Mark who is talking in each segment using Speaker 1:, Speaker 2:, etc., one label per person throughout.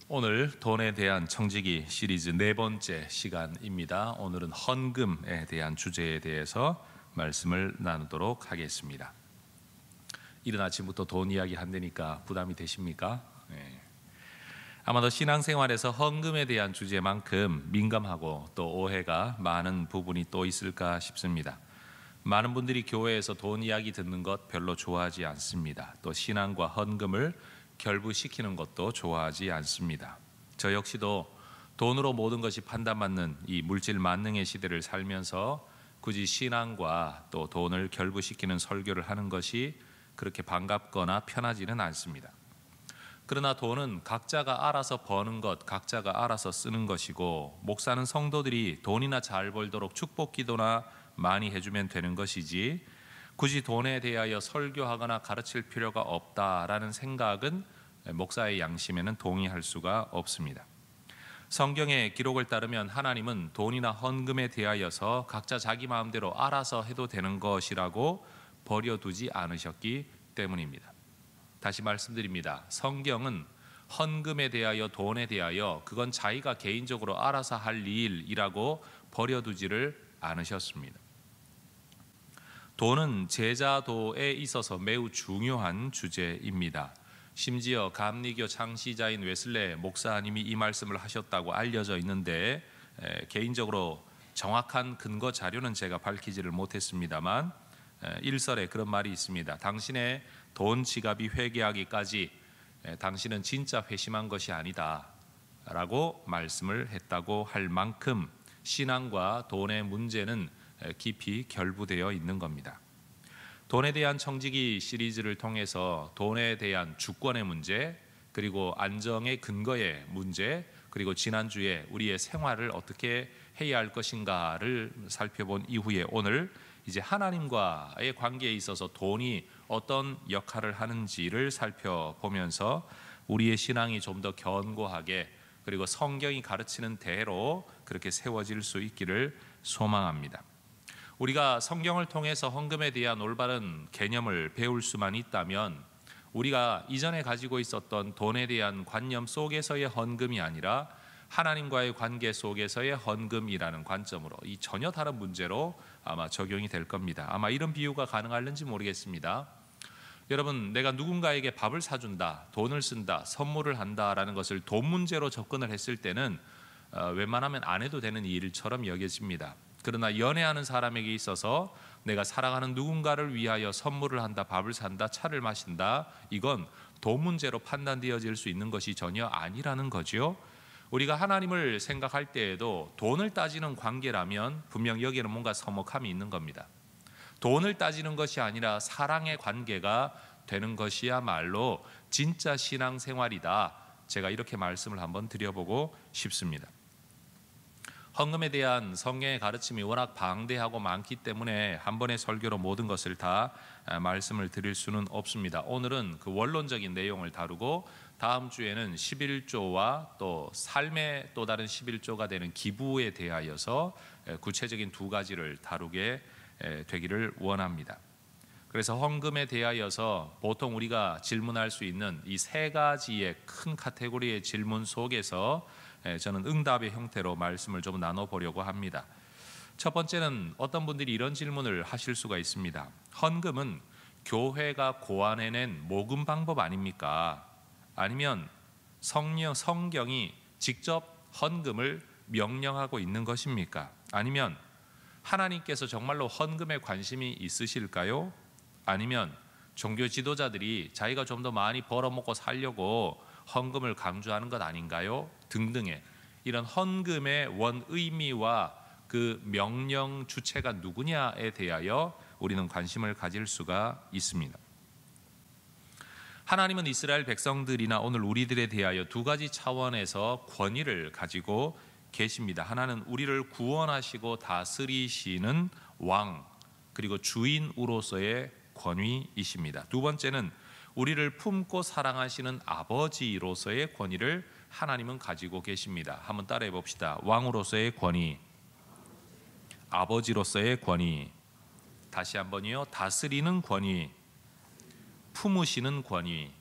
Speaker 1: 오늘 돈에 대한 청지기 시리즈 네 번째 시간입니다. 오늘은 헌금에 대한 주제에 대해서 말씀을 나누도록 하겠습니다. 이른 아침부터 돈 이야기 한다니까 부담이 되십니까? 네. 아마도 신앙생활에서 헌금에 대한 주제만큼 민감하고 또 오해가 많은 부분이 또 있을까 싶습니다. 많은 분들이 교회에서 돈 이야기 듣는 것 별로 좋아하지 않습니다. 또 신앙과 헌금을 결부시키는 것도 좋아하지 않습니다. 저 역시도 돈으로 모든 것이 판단받는 이 물질 만능의 시대를 살면서 굳이 신앙과 또 돈을 결부시키는 설교를 하는 것이 그렇게 반갑거나 편하지는 않습니다. 그러나 돈은 각자가 알아서 버는 것, 각자가 알아서 쓰는 것이고, 목사는 성도들이 돈이나 잘 벌도록 축복 기도나 많이 해주면 되는 것이지, 굳이 돈에 대하여 설교하거나 가르칠 필요가 없다라는 생각은 목사의 양심에는 동의할 수가 없습니다. 성경의 기록을 따르면 하나님은 돈이나 헌금에 대하여서 각자 자기 마음대로 알아서 해도 되는 것이라고 버려두지 않으셨기 때문입니다. 다시 말씀드립니다. 성경은 헌금에 대하여, 돈에 대하여 그건 자기가 개인적으로 알아서 할 일이라고 버려두지를 않으셨습니다. 돈은 제자도에 있어서 매우 중요한 주제입니다. 심지어 감리교 창시자인 웨슬레 목사님이 이 말씀을 하셨다고 알려져 있는데, 개인적으로 정확한 근거 자료는 제가 밝히지를 못했습니다만 일설에 그런 말이 있습니다. 당신의 돈 지갑이 회개하기까지 당신은 진짜 회심한 것이 아니다 라고 말씀을 했다고 할 만큼 신앙과 돈의 문제는 깊이 결부되어 있는 겁니다. 돈에 대한 청지기 시리즈를 통해서 돈에 대한 주권의 문제, 그리고 안정의 근거의 문제, 그리고 지난주에 우리의 생활을 어떻게 해야 할 것인가를 살펴본 이후에 오늘 이제 하나님과의 관계에 있어서 돈이 어떤 역할을 하는지를 살펴보면서 우리의 신앙이 좀 더 견고하게, 그리고 성경이 가르치는 대로 그렇게 세워질 수 있기를 소망합니다. 우리가 성경을 통해서 헌금에 대한 올바른 개념을 배울 수만 있다면, 우리가 이전에 가지고 있었던 돈에 대한 관념 속에서의 헌금이 아니라 하나님과의 관계 속에서의 헌금이라는 관점으로 이 전혀 다른 문제로 아마 적용이 될 겁니다. 아마 이런 비유가 가능할는지 모르겠습니다. 여러분, 내가 누군가에게 밥을 사준다, 돈을 쓴다, 선물을 한다라는 것을 돈 문제로 접근을 했을 때는 웬만하면 안 해도 되는 일처럼 여겨집니다. 그러나 연애하는 사람에게 있어서 내가 사랑하는 누군가를 위하여 선물을 한다, 밥을 산다, 차를 마신다, 이건 돈 문제로 판단되어질 수 있는 것이 전혀 아니라는 거죠. 우리가 하나님을 생각할 때에도 돈을 따지는 관계라면 분명 여기에는 뭔가 서먹함이 있는 겁니다. 돈을 따지는 것이 아니라 사랑의 관계가 되는 것이야말로 진짜 신앙생활이다. 제가 이렇게 말씀을 한번 드려보고 싶습니다. 헌금에 대한 성경의 가르침이 워낙 방대하고 많기 때문에 한 번의 설교로 모든 것을 다 말씀을 드릴 수는 없습니다. 오늘은 그 원론적인 내용을 다루고 다음 주에는 11조와 또 삶의 또 다른 11조가 되는 기부에 대하여서 구체적인 두 가지를 다루게 되기를 원합니다. 그래서 헌금에 대하여서 보통 우리가 질문할 수 있는 이 세 가지의 큰 카테고리의 질문 속에서 저는 응답의 형태로 말씀을 좀 나눠보려고 합니다. 첫 번째는 어떤 분들이 이런 질문을 하실 수가 있습니다. 헌금은 교회가 고안해낸 모금 방법 아닙니까? 아니면 성경이 직접 헌금을 명령하고 있는 것입니까? 아니면 하나님께서 정말로 헌금에 관심이 있으실까요? 아니면 종교 지도자들이 자기가 좀 더 많이 벌어먹고 살려고 헌금을 강조하는 것 아닌가요? 등등의 이런 헌금의 원 의미와 그 명령 주체가 누구냐에 대하여 우리는 관심을 가질 수가 있습니다. 하나님은 이스라엘 백성들이나 오늘 우리들에 대하여 두 가지 차원에서 권위를 가지고 계십니다. 하나는 우리를 구원하시고 다스리시는 왕, 그리고 주인으로서의 권위이십니다. 두 번째는 우리를 품고 사랑하시는 아버지로서의 권위를 하나님은 가지고 계십니다. 한번 따라해 봅시다. 왕으로서의 권위, 아버지로서의 권위, 다시 한번요. 다스리는 권위, 품으시는 권위.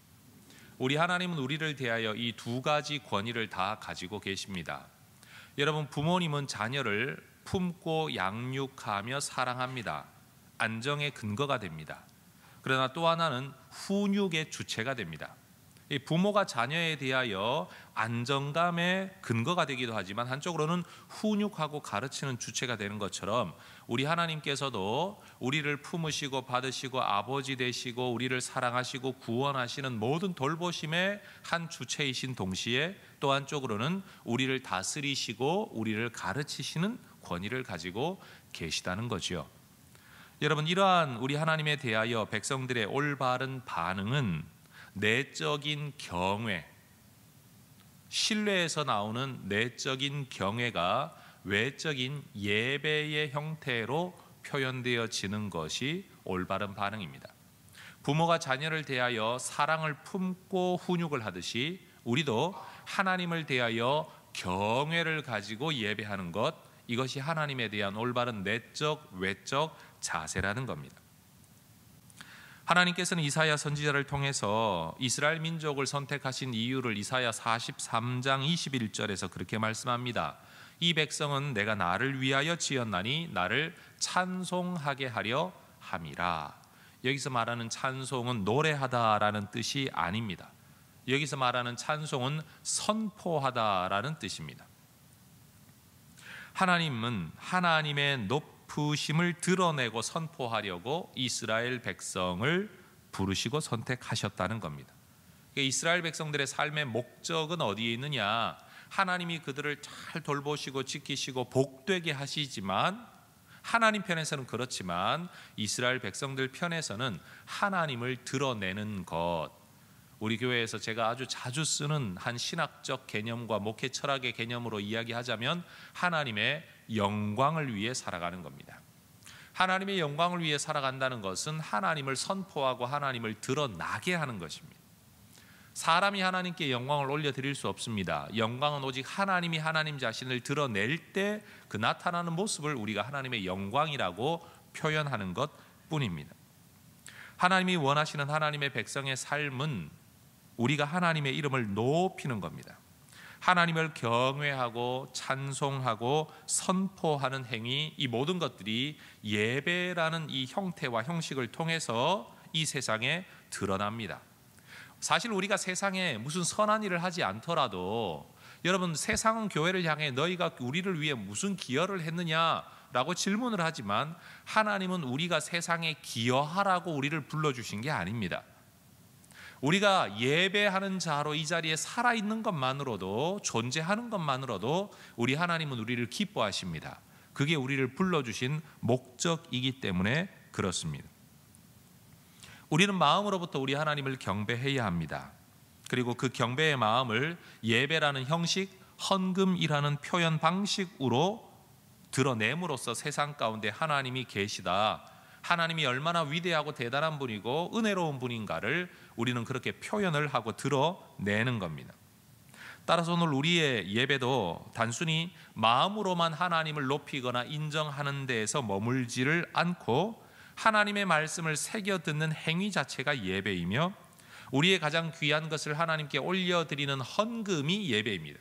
Speaker 1: 우리 하나님은 우리를 대하여 이 두 가지 권위를 다 가지고 계십니다. 여러분, 부모님은 자녀를 품고 양육하며 사랑합니다. 안정의 근거가 됩니다. 그러나 또 하나는 훈육의 주체가 됩니다. 이 부모가 자녀에 대하여 안정감의 근거가 되기도 하지만 한쪽으로는 훈육하고 가르치는 주체가 되는 것처럼 우리 하나님께서도 우리를 품으시고 받으시고 아버지 되시고 우리를 사랑하시고 구원하시는 모든 돌보심의 한 주체이신 동시에 또 한쪽으로는 우리를 다스리시고 우리를 가르치시는 권위를 가지고 계시다는 거죠. 여러분, 이러한 우리 하나님에 대하여 백성들의 올바른 반응은 내적인 경외, 신뢰에서 나오는 내적인 경외가 외적인 예배의 형태로 표현되어지는 것이 올바른 반응입니다. 부모가 자녀를 대하여 사랑을 품고 훈육을 하듯이 우리도 하나님을 대하여 경외를 가지고 예배하는 것, 이것이 하나님에 대한 올바른 내적, 외적 자세라는 겁니다. 하나님께서는 이사야 선지자를 통해서 이스라엘 민족을 선택하신 이유를 이사야 43장 21절에서 그렇게 말씀합니다. 이 백성은 내가 나를 위하여 지었나니 나를 찬송하게 하려 함이라. 여기서 말하는 찬송은 노래하다라는 뜻이 아닙니다. 여기서 말하는 찬송은 선포하다라는 뜻입니다. 하나님은 하나님의 높으심을 드러내고 선포하려고 이스라엘 백성을 부르시고 선택하셨다는 겁니다. 이스라엘 백성들의 삶의 목적은 어디에 있느냐? 하나님이 그들을 잘 돌보시고 지키시고 복되게 하시지만, 하나님 편에서는 그렇지만 이스라엘 백성들 편에서는 하나님을 드러내는 것, 우리 교회에서 제가 아주 자주 쓰는 한 신학적 개념과 목회 철학의 개념으로 이야기하자면 하나님의 영광을 위해 살아가는 겁니다. 하나님의 영광을 위해 살아간다는 것은 하나님을 선포하고 하나님을 드러나게 하는 것입니다. 사람이 하나님께 영광을 올려드릴 수 없습니다. 영광은 오직 하나님이 하나님 자신을 드러낼 때 그 나타나는 모습을 우리가 하나님의 영광이라고 표현하는 것 뿐입니다. 하나님이 원하시는 하나님의 백성의 삶은 우리가 하나님의 이름을 높이는 겁니다. 하나님을 경외하고 찬송하고 선포하는 행위, 이 모든 것들이 예배라는 이 형태와 형식을 통해서 이 세상에 드러납니다. 사실 우리가 세상에 무슨 선한 일을 하지 않더라도 여러분, 세상은 교회를 향해 너희가 우리를 위해 무슨 기여를 했느냐라고 질문을 하지만 하나님은 우리가 세상에 기여하라고 우리를 불러주신 게 아닙니다. 우리가 예배하는 자로 이 자리에 살아있는 것만으로도, 존재하는 것만으로도 우리 하나님은 우리를 기뻐하십니다. 그게 우리를 불러주신 목적이기 때문에 그렇습니다. 우리는 마음으로부터 우리 하나님을 경배해야 합니다. 그리고 그 경배의 마음을 예배라는 형식, 헌금이라는 표현 방식으로 드러냄으로써 세상 가운데 하나님이 계시다, 하나님이 얼마나 위대하고 대단한 분이고 은혜로운 분인가를 우리는 그렇게 표현을 하고 드러내는 겁니다. 따라서 오늘 우리의 예배도 단순히 마음으로만 하나님을 높이거나 인정하는 데에서 머물지를 않고 하나님의 말씀을 새겨 듣는 행위 자체가 예배이며, 우리의 가장 귀한 것을 하나님께 올려드리는 헌금이 예배입니다.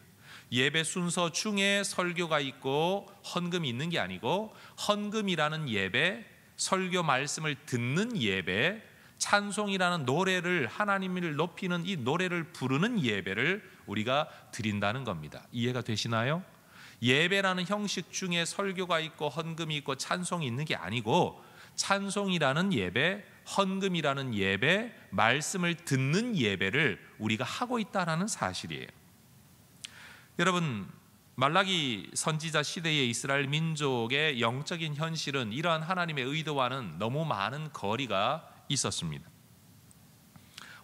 Speaker 1: 예배 순서 중에 설교가 있고 헌금이 있는 게 아니고, 헌금이라는 예배, 설교 말씀을 듣는 예배, 찬송이라는 노래를, 하나님을 높이는 이 노래를 부르는 예배를 우리가 드린다는 겁니다. 이해가 되시나요? 예배라는 형식 중에 설교가 있고 헌금이 있고 찬송이 있는 게 아니고, 찬송이라는 예배, 헌금이라는 예배, 말씀을 듣는 예배를 우리가 하고 있다는 사실이에요. 여러분, 말라기 선지자 시대의 이스라엘 민족의 영적인 현실은 이러한 하나님의 의도와는 너무 많은 거리가 있었습니다.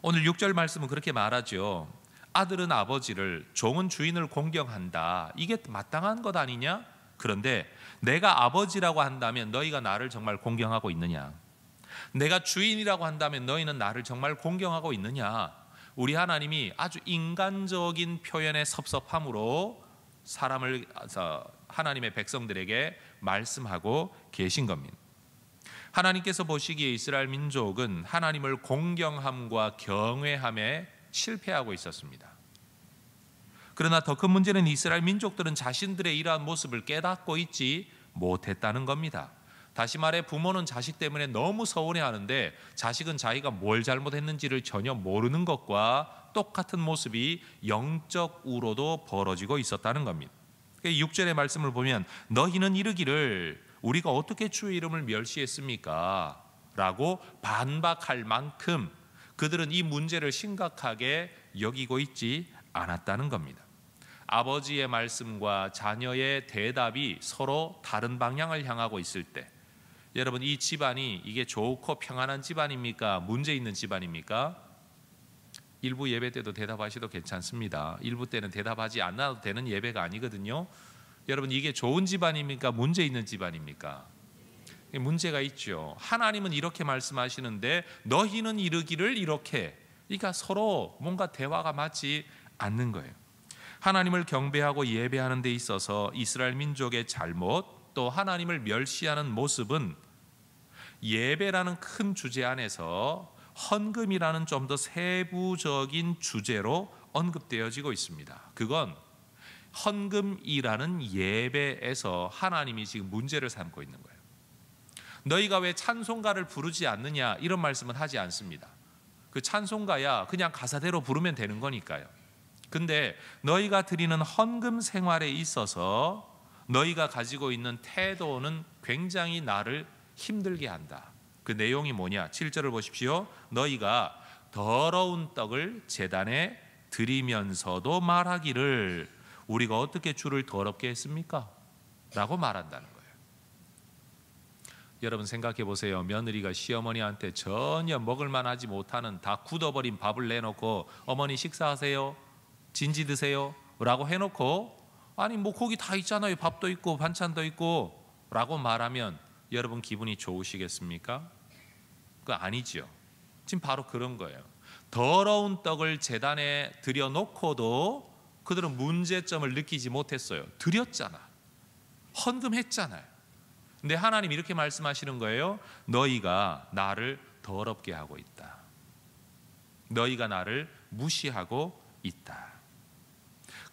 Speaker 1: 오늘 6절 말씀은 그렇게 말하죠. 아들은 아버지를, 종은 주인을 공경한다. 이게 마땅한 것 아니냐? 그런데 내가 아버지라고 한다면 너희가 나를 정말 공경하고 있느냐? 내가 주인이라고 한다면 너희는 나를 정말 공경하고 있느냐? 우리 하나님이 아주 인간적인 표현의 섭섭함으로 사람을, 하나님의 백성들에게 말씀하고 계신 겁니다. 하나님께서 보시기에 이스라엘 민족은 하나님을 공경함과 경외함에 실패하고 있었습니다. 그러나 더 큰 문제는 이스라엘 민족들은 자신들의 이러한 모습을 깨닫고 있지 못했다는 겁니다. 다시 말해 부모는 자식 때문에 너무 서운해하는데 자식은 자기가 뭘 잘못했는지를 전혀 모르는 것과 똑같은 모습이 영적 우로도 벌어지고 있었다는 겁니다. 6절의 말씀을 보면 너희는 이르기를 우리가 어떻게 주의 이름을 멸시했습니까? 라고 반박할 만큼 그들은 이 문제를 심각하게 여기고 있지 않았다는 겁니다. 아버지의 말씀과 자녀의 대답이 서로 다른 방향을 향하고 있을 때 여러분 이 집안이 이게 좋고 평안한 집안입니까? 문제 있는 집안입니까? 일부 예배 때도 대답하셔도 괜찮습니다. 일부 때는 대답하지 않아도 되는 예배가 아니거든요. 여러분 이게 좋은 집안입니까? 문제 있는 집안입니까? 문제가 있죠. 하나님은 이렇게 말씀하시는데 너희는 이르기를 이렇게, 그러니까 서로 뭔가 대화가 맞지 않는 거예요. 하나님을 경배하고 예배하는 데 있어서 이스라엘 민족의 잘못 또 하나님을 멸시하는 모습은 예배라는 큰 주제 안에서 헌금이라는 좀 더 세부적인 주제로 언급되어지고 있습니다. 그건 헌금이라는 예배에서 하나님이 지금 문제를 삼고 있는 거예요. 너희가 왜 찬송가를 부르지 않느냐 이런 말씀은 하지 않습니다. 그 찬송가야 그냥 가사대로 부르면 되는 거니까요. 근데 너희가 드리는 헌금 생활에 있어서 너희가 가지고 있는 태도는 굉장히 나를 힘들게 한다. 그 내용이 뭐냐? 7절을 보십시오. 너희가 더러운 떡을 제단에 드리면서도 말하기를 우리가 어떻게 주를 더럽게 했습니까? 라고 말한다는 거예요. 여러분 생각해 보세요. 며느리가 시어머니한테 전혀 먹을만하지 못하는 다 굳어버린 밥을 내놓고 어머니 식사하세요, 진지 드세요 라고 해놓고 아니 뭐 고기 다 있잖아요, 밥도 있고 반찬도 있고 라고 말하면 여러분 기분이 좋으시겠습니까? 그거 아니죠. 지금 바로 그런 거예요. 더러운 떡을 제단에 들여놓고도 그들은 문제점을 느끼지 못했어요. 드렸잖아, 헌금했잖아요. 근데 하나님 이렇게 말씀하시는 거예요. 너희가 나를 더럽게 하고 있다. 너희가 나를 무시하고 있다.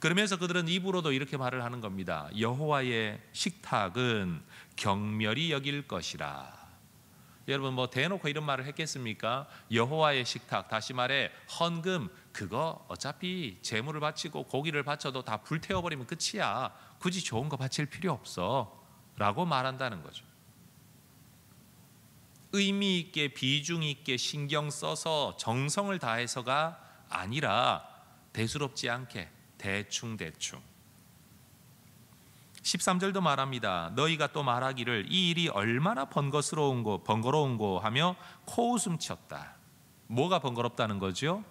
Speaker 1: 그러면서 그들은 입으로도 이렇게 말을 하는 겁니다. 여호와의 식탁은 경멸히 여길 것이라. 여러분 뭐 대놓고 이런 말을 했겠습니까? 여호와의 식탁, 다시 말해 헌금, 그거 어차피 제물을 바치고 고기를 바쳐도 다 불태워버리면 끝이야. 굳이 좋은 거 바칠 필요 없어 라고 말한다는 거죠. 의미 있게 비중 있게 신경 써서 정성을 다해서가 아니라 대수롭지 않게 대충 13절도 말합니다. 너희가 또 말하기를 이 일이 얼마나 번거로운고 하며 코웃음 쳤다. 뭐가 번거롭다는 거죠?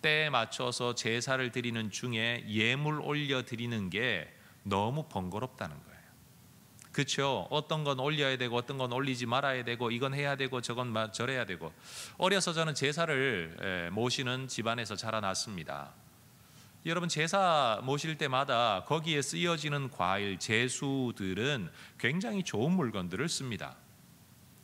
Speaker 1: 때에 맞춰서 제사를 드리는 중에 예물 올려 드리는 게 너무 번거롭다는 거예요. 그렇죠? 어떤 건 올려야 되고 어떤 건 올리지 말아야 되고 이건 해야 되고 저건 저래야 되고. 어려서 저는 제사를 모시는 집안에서 자라났습니다. 여러분 제사 모실 때마다 거기에 쓰여지는 과일, 제수들은 굉장히 좋은 물건들을 씁니다.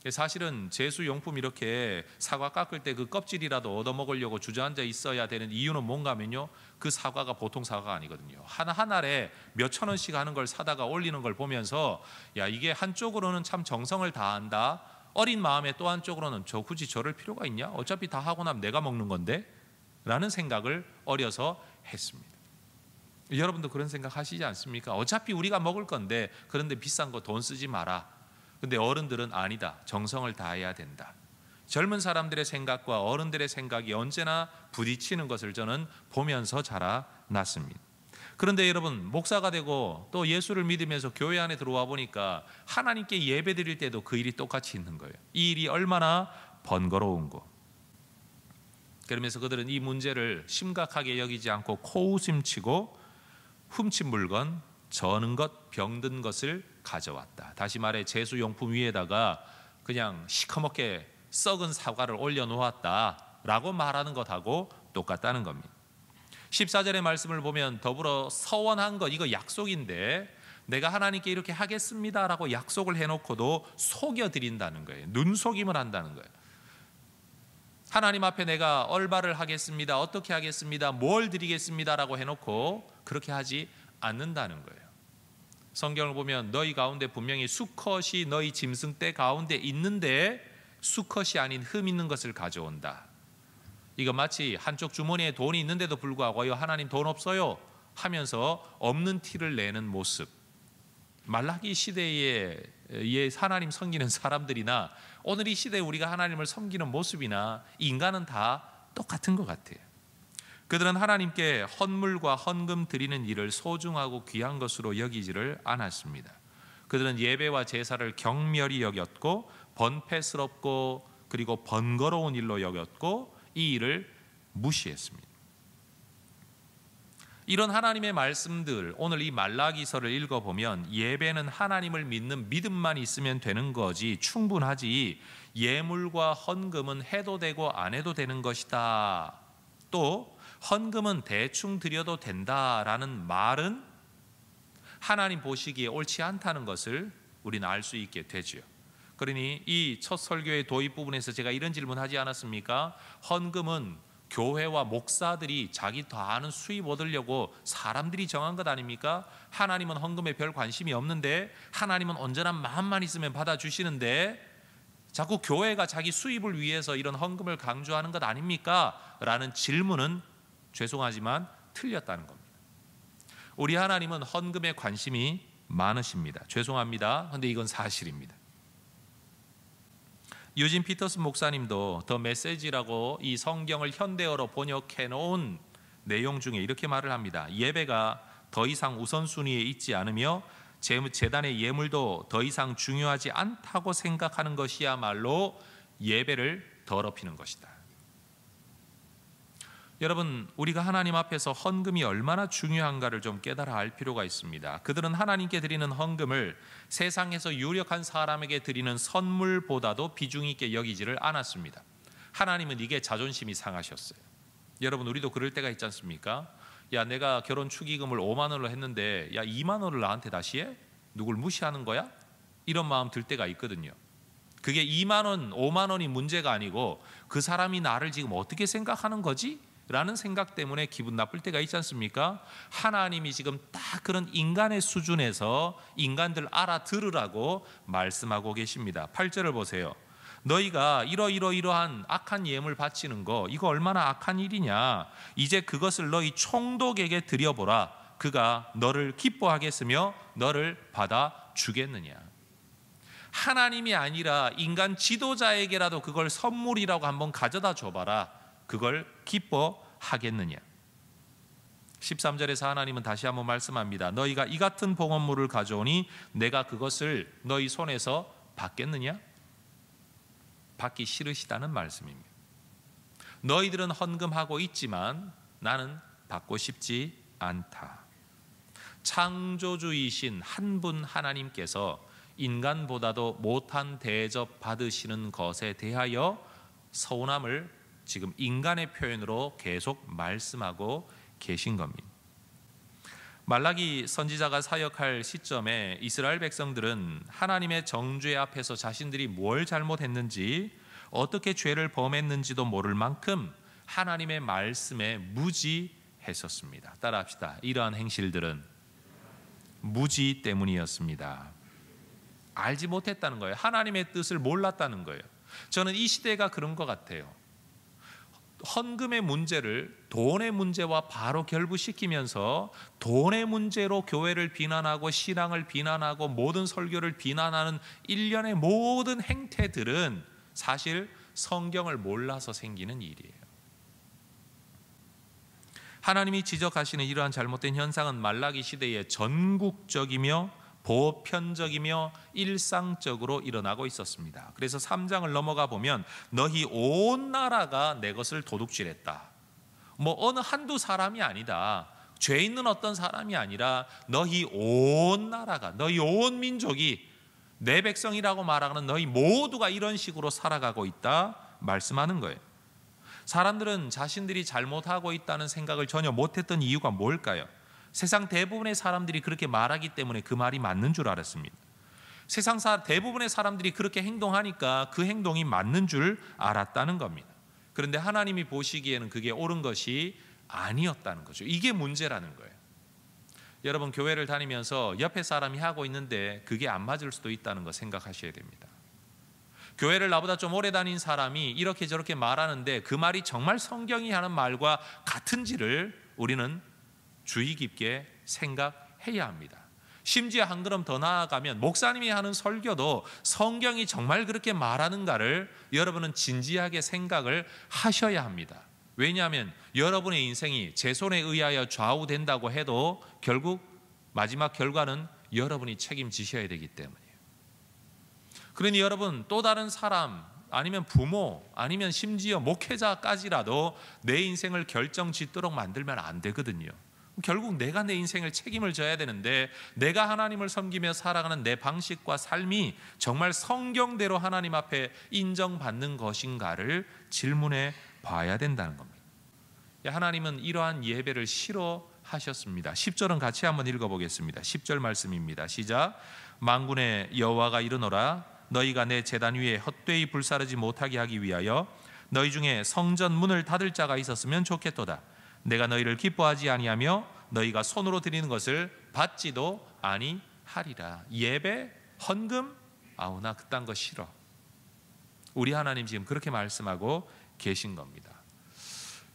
Speaker 1: 사실은 제수용품 이렇게 사과 깎을 때 그 껍질이라도 얻어먹으려고 주저앉아 있어야 되는 이유는 뭔가 하면요, 그 사과가 보통 사과가 아니거든요. 한 알에 몇천 원씩 하는 걸 사다가 올리는 걸 보면서 야, 이게 한쪽으로는 참 정성을 다한다, 어린 마음에 또 한쪽으로는 저 굳이 저럴 필요가 있냐, 어차피 다 하고 나면 내가 먹는 건데 라는 생각을 어려서 했습니다. 여러분도 그런 생각 하시지 않습니까? 어차피 우리가 먹을 건데 그런데 비싼 거 돈 쓰지 마라. 근데 어른들은 아니다, 정성을 다해야 된다. 젊은 사람들의 생각과 어른들의 생각이 언제나 부딪히는 것을 저는 보면서 자라났습니다. 그런데 여러분 목사가 되고 또 예수를 믿으면서 교회 안에 들어와 보니까 하나님께 예배 드릴 때도 그 일이 똑같이 있는 거예요. 이 일이 얼마나 번거로운고. 그러면서 그들은 이 문제를 심각하게 여기지 않고 코웃음치고 훔친 물건, 저는 것, 병든 것을 가져왔다. 다시 말해 제수용품 위에다가 그냥 시커멓게 썩은 사과를 올려놓았다라고 말하는 것하고 똑같다는 겁니다. 14절의 말씀을 보면 더불어 서원한 것, 이거 약속인데 내가 하나님께 이렇게 하겠습니다라고 약속을 해놓고도 속여드린다는 거예요. 눈속임을 한다는 거예요. 하나님 앞에 내가 얼마를 하겠습니다, 어떻게 하겠습니다, 뭘 드리겠습니다 라고 해놓고 그렇게 하지 않는다는 거예요. 성경을 보면 너희 가운데 분명히 수컷이 너희 짐승 떼 가운데 있는데 수컷이 아닌 흠 있는 것을 가져온다. 이거 마치 한쪽 주머니에 돈이 있는데도 불구하고 하나님 돈 없어요 하면서 없는 티를 내는 모습. 말라기 시대에 하나님 섬기는 사람들이나 오늘 이 시대에 우리가 하나님을 섬기는 모습이나 인간은 다 똑같은 것 같아요. 그들은 하나님께 헌물과 헌금 드리는 일을 소중하고 귀한 것으로 여기지를 않았습니다. 그들은 예배와 제사를 경멸히 여겼고 번패스럽고 그리고 번거로운 일로 여겼고 이 일을 무시했습니다. 이런 하나님의 말씀들, 오늘 이 말라기서를 읽어보면 예배는 하나님을 믿는 믿음만 있으면 되는 거지 충분하지 예물과 헌금은 해도 되고 안 해도 되는 것이다, 또 헌금은 대충 드려도 된다라는 말은 하나님 보시기에 옳지 않다는 것을 우리는 알 수 있게 되죠. 그러니 이 첫 설교의 도입 부분에서 제가 이런 질문하지 않았습니까? 헌금은 교회와 목사들이 자기 다 아는 수입 얻으려고 사람들이 정한 것 아닙니까? 하나님은 헌금에 별 관심이 없는데 하나님은 언제나 마음만 있으면 받아주시는데 자꾸 교회가 자기 수입을 위해서 이런 헌금을 강조하는 것 아닙니까? 라는 질문은 죄송하지만 틀렸다는 겁니다. 우리 하나님은 헌금에 관심이 많으십니다. 죄송합니다. 그런데 이건 사실입니다. 유진 피터슨 목사님도 더 메시지라고 이 성경을 현대어로 번역해 놓은 내용 중에 이렇게 말을 합니다. 예배가 더 이상 우선순위에 있지 않으며 제단의 예물도 더 이상 중요하지 않다고 생각하는 것이야말로 예배를 더럽히는 것이다. 여러분, 우리가 하나님 앞에서 헌금이 얼마나 중요한가를 좀 깨달아 알 필요가 있습니다. 그들은 하나님께 드리는 헌금을 세상에서 유력한 사람에게 드리는 선물보다도 비중 있게 여기지를 않았습니다. 하나님은 이게 자존심이 상하셨어요. 여러분, 우리도 그럴 때가 있지 않습니까? 야, 내가 결혼 축의금을 5만 원으로 했는데 야 2만 원을 나한테 다시 해? 누굴 무시하는 거야? 이런 마음 들 때가 있거든요. 그게 2만 원, 5만 원이 문제가 아니고 그 사람이 나를 지금 어떻게 생각하는 거지? 라는 생각 때문에 기분 나쁠 때가 있지 않습니까? 하나님이 지금 딱 그런 인간의 수준에서 인간들 알아들으라고 말씀하고 계십니다. 8절을 보세요. 너희가 이러한 악한 예물 바치는 거 이거 얼마나 악한 일이냐. 이제 그것을 너희 총독에게 드려보라. 그가 너를 기뻐하겠으며 너를 받아주겠느냐. 하나님이 아니라 인간 지도자에게라도 그걸 선물이라고 한번 가져다 줘봐라. 그걸 기뻐하겠느냐. 13절에서 하나님은 다시 한번 말씀합니다. 너희가 이 같은 봉헌물을 가져오니 내가 그것을 너희 손에서 받겠느냐? 받기 싫으시다는 말씀입니다. 너희들은 헌금하고 있지만 나는 받고 싶지 않다. 창조주이신 한 분 하나님께서 인간보다도 못한 대접 받으시는 것에 대하여 서운함을 지금 인간의 표현으로 계속 말씀하고 계신 겁니다. 말라기 선지자가 사역할 시점에 이스라엘 백성들은 하나님의 정죄 앞에서 자신들이 뭘 잘못했는지 어떻게 죄를 범했는지도 모를 만큼 하나님의 말씀에 무지했었습니다. 따라합시다. 이러한 행실들은 무지 때문이었습니다. 알지 못했다는 거예요. 하나님의 뜻을 몰랐다는 거예요. 저는 이 시대가 그런 것 같아요. 헌금의 문제를 돈의 문제와 바로 결부시키면서 돈의 문제로 교회를 비난하고 신앙을 비난하고 모든 설교를 비난하는 일련의 모든 행태들은 사실 성경을 몰라서 생기는 일이에요. 하나님이 지적하시는 이러한 잘못된 현상은 말라기 시대에 전국적이며 보편적이며 일상적으로 일어나고 있었습니다. 그래서 3장을 넘어가 보면 너희 온 나라가 내 것을 도둑질했다. 뭐 어느 한두 사람이 아니다. 죄 있는 어떤 사람이 아니라 너희 온 나라가, 너희 온 민족이 내 백성이라고 말하는 너희 모두가 이런 식으로 살아가고 있다 말씀하는 거예요. 사람들은 자신들이 잘못하고 있다는 생각을 전혀 못했던 이유가 뭘까요? 세상 대부분의 사람들이 그렇게 말하기 때문에 그 말이 맞는 줄 알았습니다. 세상 대부분의 사람들이 그렇게 행동하니까 그 행동이 맞는 줄 알았다는 겁니다. 그런데 하나님이 보시기에는 그게 옳은 것이 아니었다는 거죠. 이게 문제라는 거예요. 여러분, 교회를 다니면서 옆에 사람이 하고 있는데 그게 안 맞을 수도 있다는 거 생각하셔야 됩니다. 교회를 나보다 좀 오래 다닌 사람이 이렇게 저렇게 말하는데 그 말이 정말 성경이 하는 말과 같은지를 우리는 주의 깊게 생각해야 합니다. 심지어 한 걸음 더 나아가면 목사님이 하는 설교도 성경이 정말 그렇게 말하는가를 여러분은 진지하게 생각을 하셔야 합니다. 왜냐하면 여러분의 인생이 제 손에 의하여 좌우된다고 해도 결국 마지막 결과는 여러분이 책임지셔야 되기 때문이에요. 그러니 여러분, 또 다른 사람 아니면 부모 아니면 심지어 목회자까지라도 내 인생을 결정짓도록 만들면 안 되거든요. 결국 내가 내 인생을 책임을 져야 되는데 내가 하나님을 섬기며 살아가는 내 방식과 삶이 정말 성경대로 하나님 앞에 인정받는 것인가를 질문해 봐야 된다는 겁니다. 하나님은 이러한 예배를 싫어하셨습니다. 10절은 같이 한번 읽어보겠습니다. 10절 말씀입니다. 시작. 만군의 여호와가 이르노라 너희가 내 제단 위에 헛되이 불사르지 못하게 하기 위하여 너희 중에 성전 문을 닫을 자가 있었으면 좋겠도다. 내가 너희를 기뻐하지 아니하며 너희가 손으로 드리는 것을 받지도 아니하리라. 예배, 헌금, 아우 나 그딴 거 싫어. 우리 하나님 지금 그렇게 말씀하고 계신 겁니다.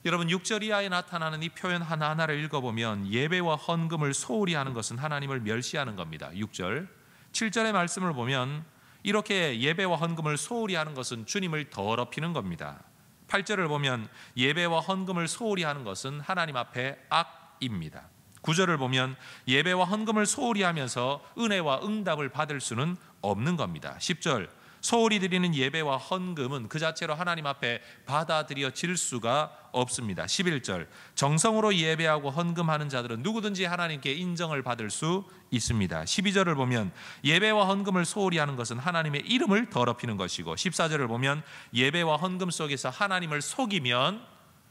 Speaker 1: 여러분, 6절 이하에 나타나는 이 표현 하나하나를 읽어보면 예배와 헌금을 소홀히 하는 것은 하나님을 멸시하는 겁니다. 6절, 7절의 말씀을 보면 이렇게 예배와 헌금을 소홀히 하는 것은 주님을 더럽히는 겁니다. 8절을 보면 예배와 헌금을 소홀히 하는 것은 하나님 앞에 악입니다. 9절을 보면 예배와 헌금을 소홀히 하면서 은혜와 응답을 받을 수는 없는 겁니다. 10절, 소홀히 드리는 예배와 헌금은 그 자체로 하나님 앞에 받아들여질 수가 없습니다. 11절, 정성으로 예배하고 헌금하는 자들은 누구든지 하나님께 인정을 받을 수 있습니다. 12절을 보면 예배와 헌금을 소홀히 하는 것은 하나님의 이름을 더럽히는 것이고 14절을 보면 예배와 헌금 속에서 하나님을 속이면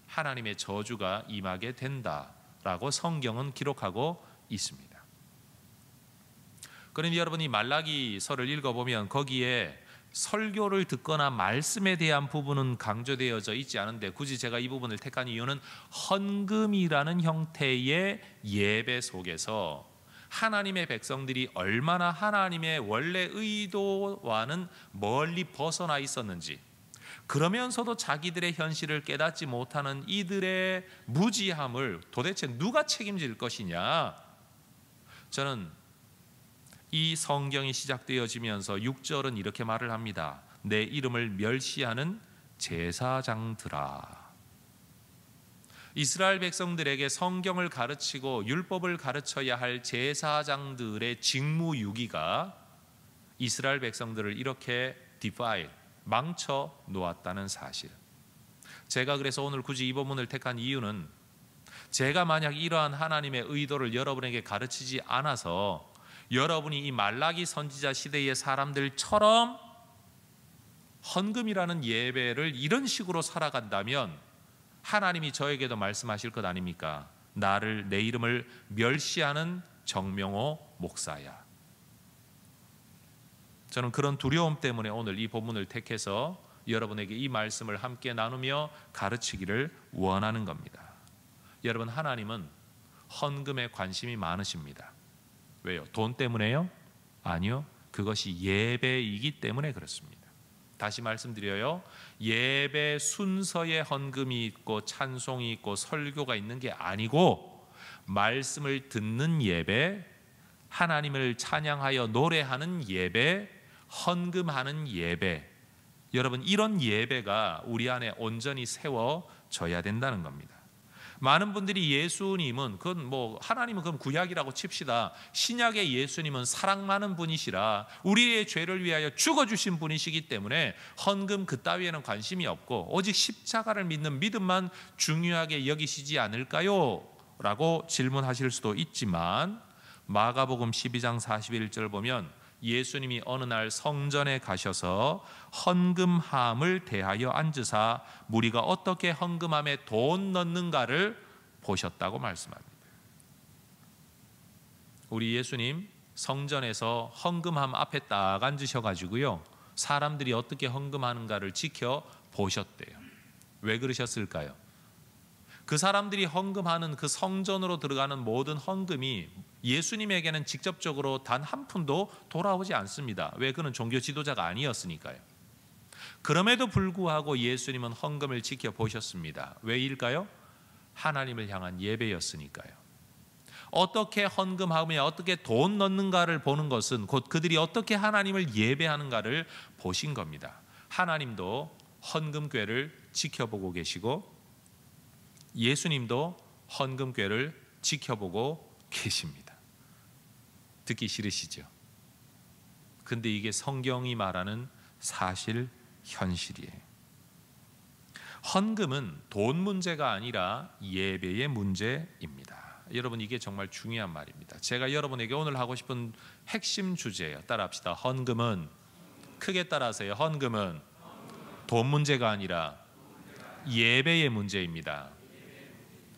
Speaker 1: 하나님의 저주가 임하게 된다라고 성경은 기록하고 있습니다. 그러니 여러분이 말라기서를 읽어보면 거기에 설교를 듣거나 말씀에 대한 부분은 강조되어져 있지 않은데 굳이 제가 이 부분을 택한 이유는 헌금이라는 형태의 예배 속에서 하나님의 백성들이 얼마나 하나님의 원래 의도와는 멀리 벗어나 있었는지, 그러면서도 자기들의 현실을 깨닫지 못하는 이들의 무지함을 도대체 누가 책임질 것이냐. 저는 이 성경이 시작되어지면서 6절은 이렇게 말을 합니다. 내 이름을 멸시하는 제사장들아. 이스라엘 백성들에게 성경을 가르치고 율법을 가르쳐야 할 제사장들의 직무유기가 이스라엘 백성들을 이렇게 망쳐 놓았다는 사실. 제가 그래서 오늘 굳이 이 본문을 택한 이유는 제가 만약 이러한 하나님의 의도를 여러분에게 가르치지 않아서 여러분이 이 말라기 선지자 시대의 사람들처럼 헌금이라는 예배를 이런 식으로 살아간다면 하나님이 저에게도 말씀하실 것 아닙니까? 나를, 내 이름을 멸시하는 정명호 목사야. 저는 그런 두려움 때문에 오늘 이 본문을 택해서 여러분에게 이 말씀을 함께 나누며 가르치기를 원하는 겁니다. 여러분, 하나님은 헌금에 관심이 많으십니다. 왜요? 돈 때문에요? 아니요. 그것이 예배이기 때문에 그렇습니다. 다시 말씀드려요. 예배 순서에 헌금이 있고 찬송이 있고 설교가 있는 게 아니고 말씀을 듣는 예배, 하나님을 찬양하여 노래하는 예배, 헌금하는 예배, 여러분 이런 예배가 우리 안에 온전히 세워져야 된다는 겁니다. 많은 분들이 예수님은 하나님은 그럼 구약이라고 칩시다. 신약의 예수님은 사랑 많은 분이시라 우리의 죄를 위하여 죽어주신 분이시기 때문에 헌금 그따위에는 관심이 없고 오직 십자가를 믿는 믿음만 중요하게 여기시지 않을까요? 라고 질문하실 수도 있지만 마가복음 12장 41절 보면 예수님이 어느 날 성전에 가셔서 헌금함을 대하여 앉으사 무리가 어떻게 헌금함에 돈 넣는가를 보셨다고 말씀합니다. 우리 예수님 성전에서 헌금함 앞에 딱 앉으셔가지고요, 사람들이 어떻게 헌금하는가를 지켜보셨대요. 왜 그러셨을까요? 그 사람들이 헌금하는 그 성전으로 들어가는 모든 헌금이 예수님에게는 직접적으로 단 한 푼도 돌아오지 않습니다. 왜? 그는 종교 지도자가 아니었으니까요. 그럼에도 불구하고 예수님은 헌금을 지켜보셨습니다. 왜일까요? 하나님을 향한 예배였으니까요. 어떻게 헌금하며 어떻게 돈 넣는가를 보는 것은 곧 그들이 어떻게 하나님을 예배하는가를 보신 겁니다. 하나님도 헌금궤를 지켜보고 계시고 예수님도 헌금궤를 지켜보고 계십니다. 듣기 싫으시죠? 근데 이게 성경이 말하는 사실 현실이에요. 헌금은 돈 문제가 아니라 예배의 문제입니다. 여러분, 이게 정말 중요한 말입니다. 제가 여러분에게 오늘 하고 싶은 핵심 주제예요. 따라합시다. 헌금은, 크게 따라하세요. 헌금은 돈 문제가 아니라 예배의 문제입니다.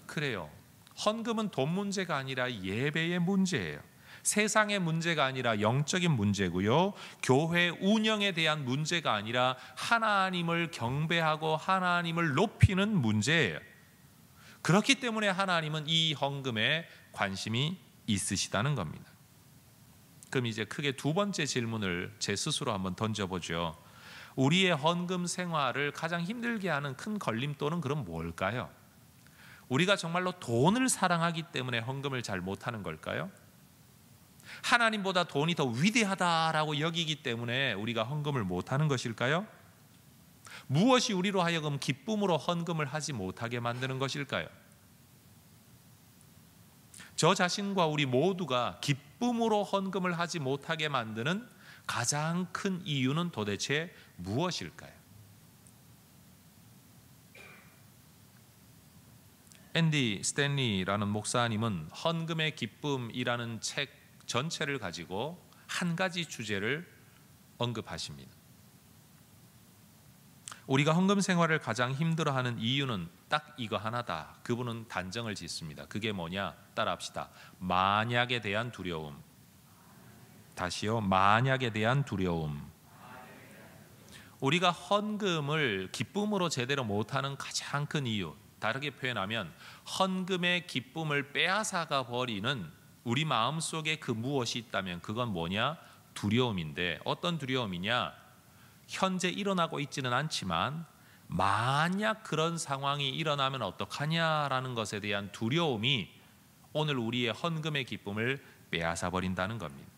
Speaker 1: 그래요. 헌금은 돈 문제가 아니라 예배의 문제예요. 세상의 문제가 아니라 영적인 문제고요. 교회 운영에 대한 문제가 아니라 하나님을 경배하고 하나님을 높이는 문제예요. 그렇기 때문에 하나님은 이 헌금에 관심이 있으시다는 겁니다. 그럼 이제 크게 두 번째 질문을 제 스스로 한번 던져보죠. 우리의 헌금 생활을 가장 힘들게 하는 큰 걸림돌은 그럼 뭘까요? 우리가 정말로 돈을 사랑하기 때문에 헌금을 잘 못하는 걸까요? 하나님보다 돈이 더 위대하다라고 여기기 때문에 우리가 헌금을 못하는 것일까요? 무엇이 우리로 하여금 기쁨으로 헌금을 하지 못하게 만드는 것일까요? 저 자신과 우리 모두가 기쁨으로 헌금을 하지 못하게 만드는 가장 큰 이유는 도대체 무엇일까요? 앤디 스탠리라는 목사님은 헌금의 기쁨이라는 책 전체를 가지고 한 가지 주제를 언급하십니다. 우리가 헌금 생활을 가장 힘들어하는 이유는 딱 이거 하나다. 그분은 단정을 짓습니다. 그게 뭐냐? 따라합시다. 만약에 대한 두려움. 다시요. 만약에 대한 두려움. 우리가 헌금을 기쁨으로 제대로 못하는 가장 큰 이유, 다르게 표현하면 헌금의 기쁨을 빼앗아가 버리는 우리 마음속에 그 무엇이 있다면 그건 뭐냐? 두려움인데, 어떤 두려움이냐? 현재 일어나고 있지는 않지만 만약 그런 상황이 일어나면 어떡하냐라는 것에 대한 두려움이 오늘 우리의 헌금의 기쁨을 빼앗아 버린다는 겁니다.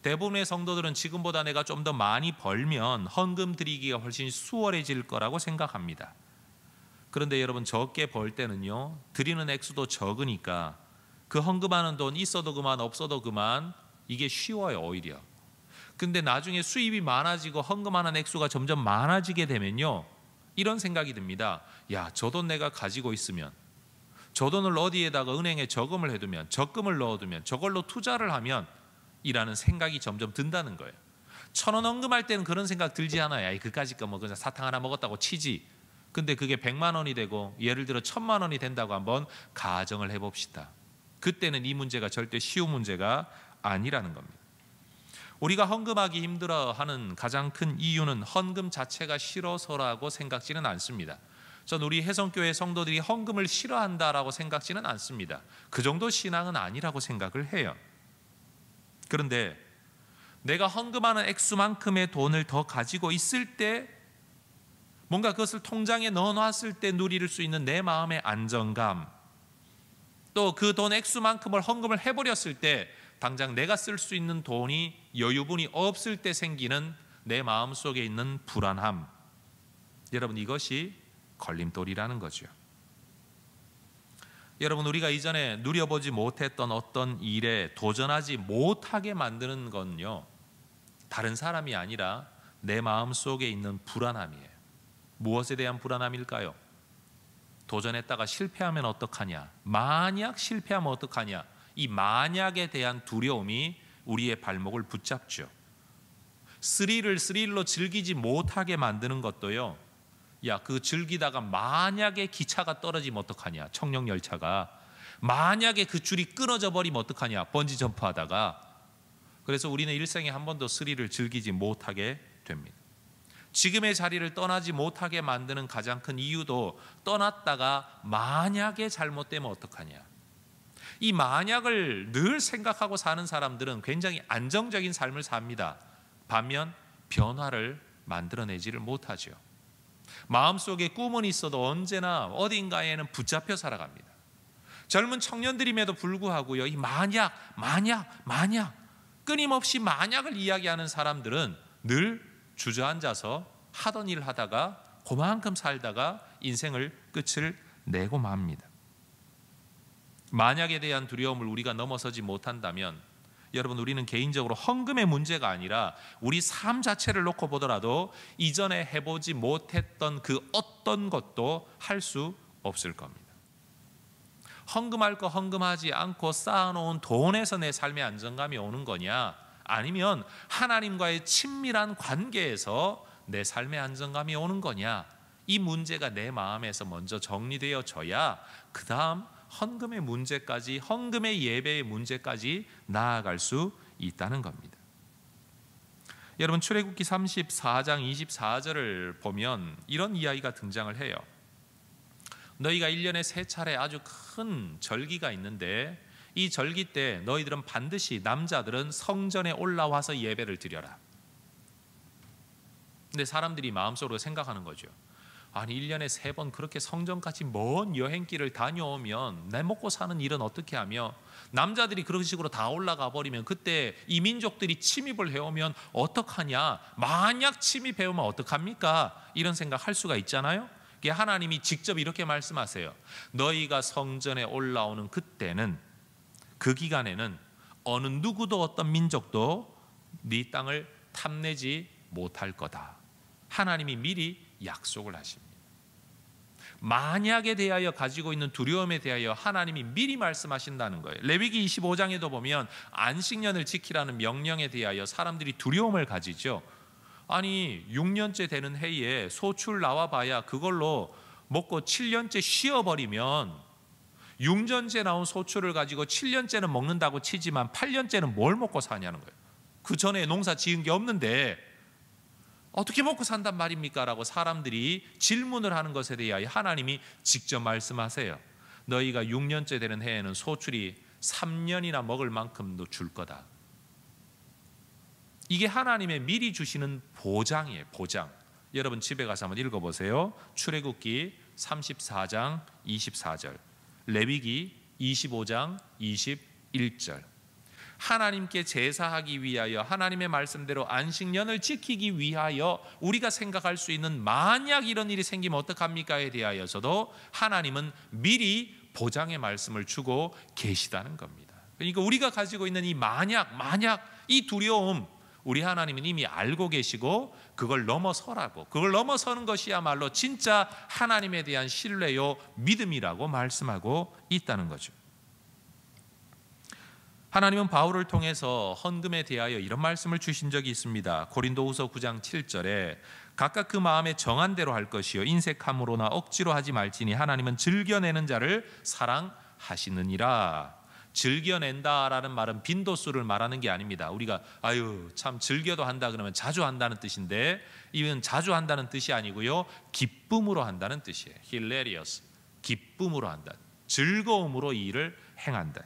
Speaker 1: 대부분의 성도들은 지금보다 내가 좀 더 많이 벌면 헌금 드리기가 훨씬 수월해질 거라고 생각합니다. 그런데 여러분, 적게 벌 때는요, 드리는 액수도 적으니까 그 헌금하는 돈 있어도 그만 없어도 그만, 이게 쉬워요. 오히려. 근데 나중에 수입이 많아지고 헌금하는 액수가 점점 많아지게 되면요, 이런 생각이 듭니다. 야, 저 돈 내가 가지고 있으면, 저 돈을 어디에다가 은행에 저금을 해두면, 적금을 넣어두면, 저걸로 투자를 하면 이라는 생각이 점점 든다는 거예요. 1,000원 헌금할 때는 그런 생각 들지 않아요. 그까짓 거 뭐 그냥 사탕 하나 먹었다고 치지. 근데 그게 100만 원이 되고 예를 들어 1,000만 원이 된다고 한번 가정을 해봅시다. 그때는 이 문제가 절대 쉬운 문제가 아니라는 겁니다. 우리가 헌금하기 힘들어하는 가장 큰 이유는 헌금 자체가 싫어서라고 생각지는 않습니다. 전 우리 혜성교회 성도들이 헌금을 싫어한다라고 생각지는 않습니다. 그 정도 신앙은 아니라고 생각을 해요. 그런데 내가 헌금하는 액수만큼의 돈을 더 가지고 있을 때, 뭔가 그것을 통장에 넣어놨을 때 누릴 수 있는 내 마음의 안정감, 또 그 돈 액수만큼을 헌금을 해버렸을 때 당장 내가 쓸 수 있는 돈이 여유분이 없을 때 생기는 내 마음속에 있는 불안함, 여러분, 이것이 걸림돌이라는 거죠. 여러분, 우리가 이전에 누려보지 못했던 어떤 일에 도전하지 못하게 만드는 건요, 다른 사람이 아니라 내 마음속에 있는 불안함이에요. 무엇에 대한 불안함일까요? 도전했다가 실패하면 어떡하냐? 만약 실패하면 어떡하냐? 이 만약에 대한 두려움이 우리의 발목을 붙잡죠. 스릴을 스릴로 즐기지 못하게 만드는 것도요, 야, 그 즐기다가 만약에 기차가 떨어지면 어떡하냐? 청룡열차가 만약에 그 줄이 끊어져 버리면 어떡하냐? 번지 점프하다가. 그래서 우리는 일생에 한 번도 스릴을 즐기지 못하게 됩니다. 지금의 자리를 떠나지 못하게 만드는 가장 큰 이유도 떠났다가 만약에 잘못되면 어떡하냐. 이 만약을 늘 생각하고 사는 사람들은 굉장히 안정적인 삶을 삽니다. 반면 변화를 만들어내지를 못하죠. 마음속에 꿈은 있어도 언제나 어딘가에는 붙잡혀 살아갑니다. 젊은 청년들임에도 불구하고요, 이 만약 끊임없이 만약을 이야기하는 사람들은 늘 주저앉아서 하던 일 하다가 그만큼 살다가 인생을 끝을 내고 맙니다. 만약에 대한 두려움을 우리가 넘어서지 못한다면 여러분, 우리는 개인적으로 헌금의 문제가 아니라 우리 삶 자체를 놓고 보더라도 이전에 해보지 못했던 그 어떤 것도 할 수 없을 겁니다. 헌금할 거 헌금하지 않고 쌓아놓은 돈에서 내 삶의 안정감이 오는 거냐, 아니면 하나님과의 친밀한 관계에서 내 삶의 안정감이 오는 거냐, 이 문제가 내 마음에서 먼저 정리되어져야 그 다음 헌금의 문제까지, 헌금의 예배의 문제까지 나아갈 수 있다는 겁니다. 여러분, 출애굽기 34장 24절을 보면 이런 이야기가 등장을 해요. 너희가 1년에 3차례 아주 큰 절기가 있는데 이 절기 때 너희들은 반드시 남자들은 성전에 올라와서 예배를 드려라. 근데 사람들이 마음속으로 생각하는 거죠. 아니 1년에 3번 그렇게 성전까지 먼 여행길을 다녀오면 내 먹고 사는 일은 어떻게 하며, 남자들이 그런 식으로 다 올라가 버리면 그때 이 민족들이 침입을 해오면 어떡하냐, 만약 침입해오면 어떡합니까? 이런 생각할 수가 있잖아요. 하나님이 직접 이렇게 말씀하세요. 너희가 성전에 올라오는 그때는, 그 기간에는 어느 누구도 어떤 민족도 네 땅을 탐내지 못할 거다. 하나님이 미리 약속을 하십니다. 만약에 대하여 가지고 있는 두려움에 대하여 하나님이 미리 말씀하신다는 거예요. 레위기 25장에도 보면 안식년을 지키라는 명령에 대하여 사람들이 두려움을 가지죠. 아니 6년째 되는 해에 소출 나와봐야 그걸로 먹고 7년째 쉬어버리면 6년째 나온 소출을 가지고 7년째는 먹는다고 치지만 8년째는 뭘 먹고 사냐는 거예요. 그 전에 농사 지은 게 없는데 어떻게 먹고 산단 말입니까? 라고 사람들이 질문을 하는 것에 대하여 하나님이 직접 말씀하세요. 너희가 6년째 되는 해에는 소출이 3년이나 먹을 만큼도 줄 거다. 이게 하나님의 미리 주시는 보장이에요. 보장. 여러분 집에 가서 한번 읽어보세요. 출애굽기 34장 24절, 레위기 25장 21절. 하나님께 제사하기 위하여, 하나님의 말씀대로 안식년을 지키기 위하여 우리가 생각할 수 있는 만약 이런 일이 생기면 어떡합니까에 대하여서도 하나님은 미리 보장의 말씀을 주고 계시다는 겁니다. 그러니까 우리가 가지고 있는 이 만약 이 두려움, 우리 하나님은 이미 알고 계시고 그걸 넘어서라고, 그걸 넘어서는 것이야말로 진짜 하나님에 대한 신뢰요 믿음이라고 말씀하고 있다는 거죠. 하나님은 바울을 통해서 헌금에 대하여 이런 말씀을 주신 적이 있습니다. 고린도후서 9장 7절에 각각 그 마음에 정한 대로 할 것이요 인색함으로나 억지로 하지 말지니 하나님은 즐겨내는 자를 사랑하시느니라. 즐겨낸다라는 말은 빈도수를 말하는 게 아닙니다. 우리가 아유 참 즐겨도 한다 그러면 자주 한다는 뜻인데, 이건 자주 한다는 뜻이 아니고요, 기쁨으로 한다는 뜻이에요. hilarious, 기쁨으로 한다, 즐거움으로 이 일을 행한다.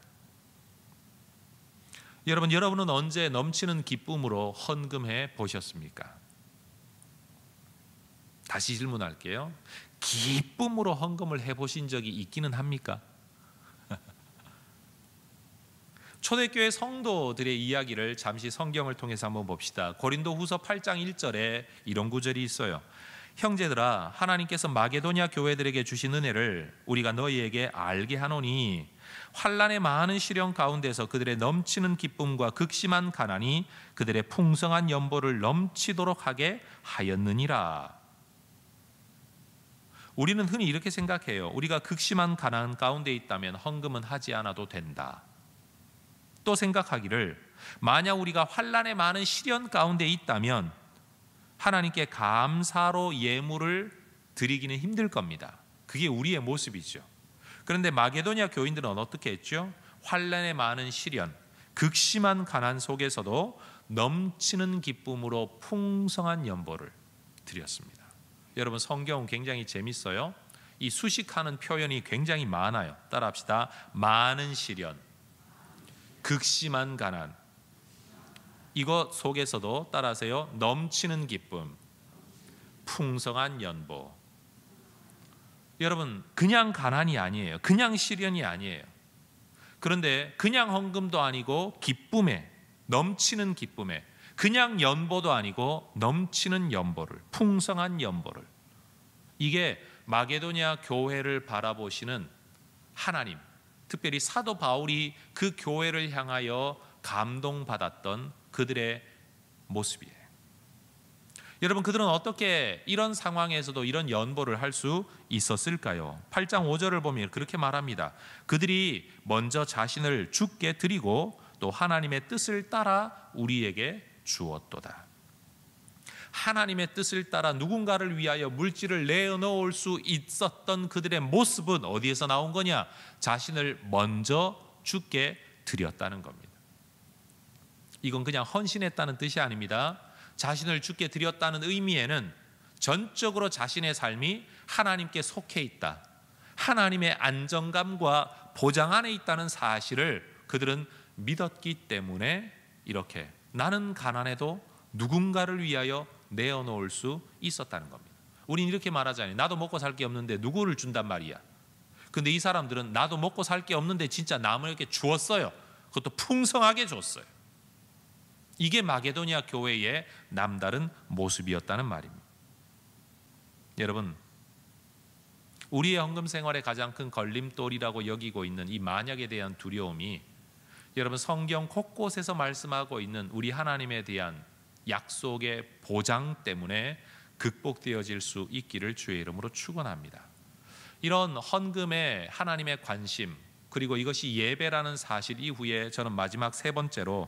Speaker 1: 여러분은 언제 넘치는 기쁨으로 헌금해 보셨습니까? 다시 질문할게요. 기쁨으로 헌금을 해보신 적이 있기는 합니까? 초대교회 성도들의 이야기를 잠시 성경을 통해서 한번 봅시다. 고린도후서 8장 1절에 이런 구절이 있어요. 형제들아, 하나님께서 마게도냐 교회들에게 주신 은혜를 우리가 너희에게 알게 하노니 환난의 많은 시련 가운데서 그들의 넘치는 기쁨과 극심한 가난이 그들의 풍성한 연보를 넘치도록 하게 하였느니라. 우리는 흔히 이렇게 생각해요. 우리가 극심한 가난 가운데 있다면 헌금은 하지 않아도 된다. 또 생각하기를 만약 우리가 환난의 많은 시련 가운데 있다면 하나님께 감사로 예물을 드리기는 힘들 겁니다. 그게 우리의 모습이죠. 그런데 마게도냐 교인들은 어떻게 했죠? 환난의 많은 시련, 극심한 가난 속에서도 넘치는 기쁨으로 풍성한 연보를, 드렸습니다. 여러분, 성경은 굉장히 재밌어요. 이 수식하는 표현이 굉장히 많아요. 따라합시다. 많은 시련, 극심한 가난, 이것 속에서도 따라하세요. 넘치는 기쁨, 풍성한 연보. 여러분, 그냥 가난이 아니에요. 그냥 시련이 아니에요. 그런데 그냥 헌금도 아니고 기쁨에, 넘치는 기쁨에, 그냥 연보도 아니고 넘치는 연보를, 풍성한 연보를, 이게 마게도냐 교회를 바라보시는 하나님, 특별히 사도 바울이 그 교회를 향하여 감동받았던 그들의 모습이에요. 여러분, 그들은 어떻게 이런 상황에서도 이런 연보를 할 수 있었을까요? 8장 5절을 보면 그렇게 말합니다. 그들이 먼저 자신을 주께 드리고 또 하나님의 뜻을 따라 우리에게 주었도다. 하나님의 뜻을 따라 누군가를 위하여 물질을 내어놓을 수 있었던 그들의 모습은 어디에서 나온 거냐? 자신을 먼저 주께 드렸다는 겁니다. 이건 그냥 헌신했다는 뜻이 아닙니다. 자신을 주께 드렸다는 의미에는 전적으로 자신의 삶이 하나님께 속해 있다, 하나님의 안정감과 보장 안에 있다는 사실을 그들은 믿었기 때문에 이렇게 나는 가난해도 누군가를 위하여 내어놓을 수 있었다는 겁니다. 우린 이렇게 말하잖아요. 나도 먹고 살 게 없는데 누구를 준단 말이야. 근데 이 사람들은 나도 먹고 살 게 없는데 진짜 남에게 주었어요. 그것도 풍성하게 줬어요. 이게 마게도냐 교회의 남다른 모습이었다는 말입니다. 여러분, 우리의 헌금 생활의 가장 큰 걸림돌이라고 여기고 있는 이 만약에 대한 두려움이, 여러분, 성경 곳곳에서 말씀하고 있는 우리 하나님에 대한 약속의 보장 때문에 극복되어질 수 있기를 주의 이름으로 축원합니다. 이런 헌금에 하나님의 관심, 그리고 이것이 예배라는 사실 이후에 저는 마지막 세 번째로,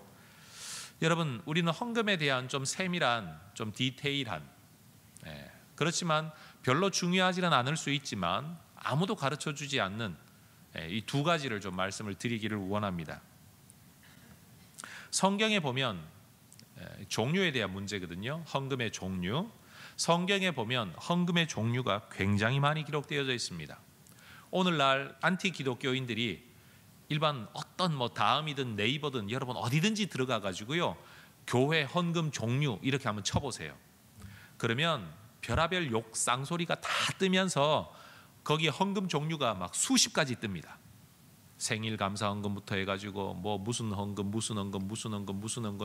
Speaker 1: 여러분, 우리는 헌금에 대한 좀 세밀한, 좀 디테일한, 그렇지만 별로 중요하지는 않을 수 있지만 아무도 가르쳐주지 않는 이 두 가지를 좀 말씀을 드리기를 원합니다. 성경에 보면 종류에 대한 문제거든요. 헌금의 종류. 성경에 보면 헌금의 종류가 굉장히 많이 기록되어져 있습니다. 오늘날 안티 기독교인들이 일반 어떤 다음이든 네이버든 여러분 어디든지 들어가 가지고요, 교회 헌금 종류 이렇게 한번 쳐보세요. 그러면 별하별 욕 쌍소리가 다 뜨면서 거기에 헌금 종류가 막 수십 가지 뜹니다. 생일 감사 헌금부터 해가지고 무슨 헌금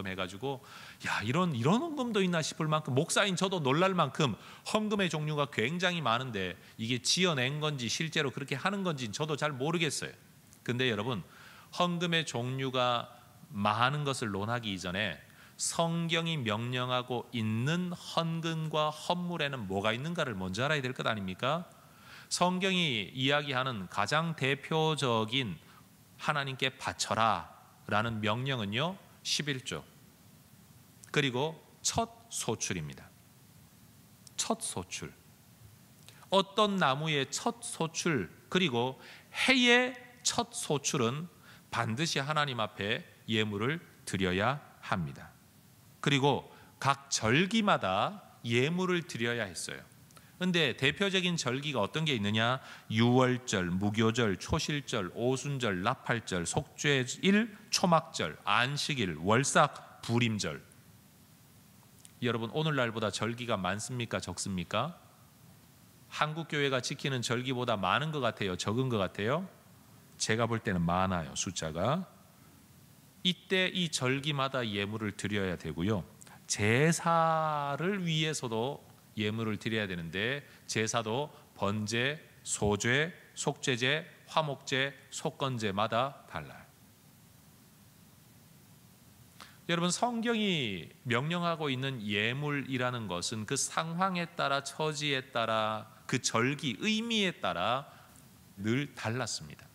Speaker 1: 해가지고, 야, 이런 헌금도 있나 싶을 만큼, 목사인 저도 놀랄 만큼 헌금의 종류가 굉장히 많은데 이게 지어낸 건지 실제로 그렇게 하는 건지 저도 잘 모르겠어요. 근데 여러분, 헌금의 종류가 많은 것을 논하기 이전에 성경이 명령하고 있는 헌금과 헌물에는 뭐가 있는가를 먼저 알아야 될 것 아닙니까? 성경이 이야기하는 가장 대표적인 하나님께 바쳐라 라는 명령은요, 11조, 그리고 첫 소출입니다. 첫 소출, 어떤 나무의 첫 소출, 그리고 해의 첫 소출은 반드시 하나님 앞에 예물을 드려야 합니다. 그리고 각 절기마다 예물을 드려야 했어요. 근데 대표적인 절기가 어떤 게 있느냐? 유월절, 무교절, 초실절, 오순절, 나팔절, 속죄일, 초막절, 안식일, 월삭, 부림절. 여러분, 오늘날보다 절기가 많습니까? 적습니까? 한국 교회가 지키는 절기보다 많은 것 같아요? 적은 것 같아요? 제가 볼 때는 많아요, 숫자가. 이때 이 절기마다 예물을 드려야 되고요, 제사를 위해서도 예물을 드려야 되는데 제사도 번제, 소죄, 속죄제, 화목제, 속건제마다 달라요. 여러분, 성경이 명령하고 있는 예물이라는 것은 그 상황에 따라, 처지에 따라, 그 절기 의미에 따라 늘 달랐습니다.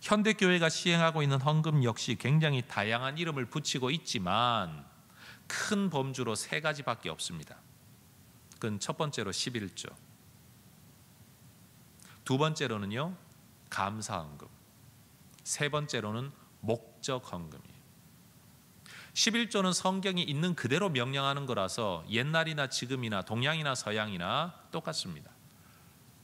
Speaker 1: 현대교회가 시행하고 있는 헌금 역시 굉장히 다양한 이름을 붙이고 있지만 큰 범주로 세 가지밖에 없습니다. 그건 첫 번째로 11조, 두 번째로는요 감사헌금, 세 번째로는 목적헌금이에요. 11조는 성경이 있는 그대로 명령하는 거라서 옛날이나 지금이나 동양이나 서양이나 똑같습니다.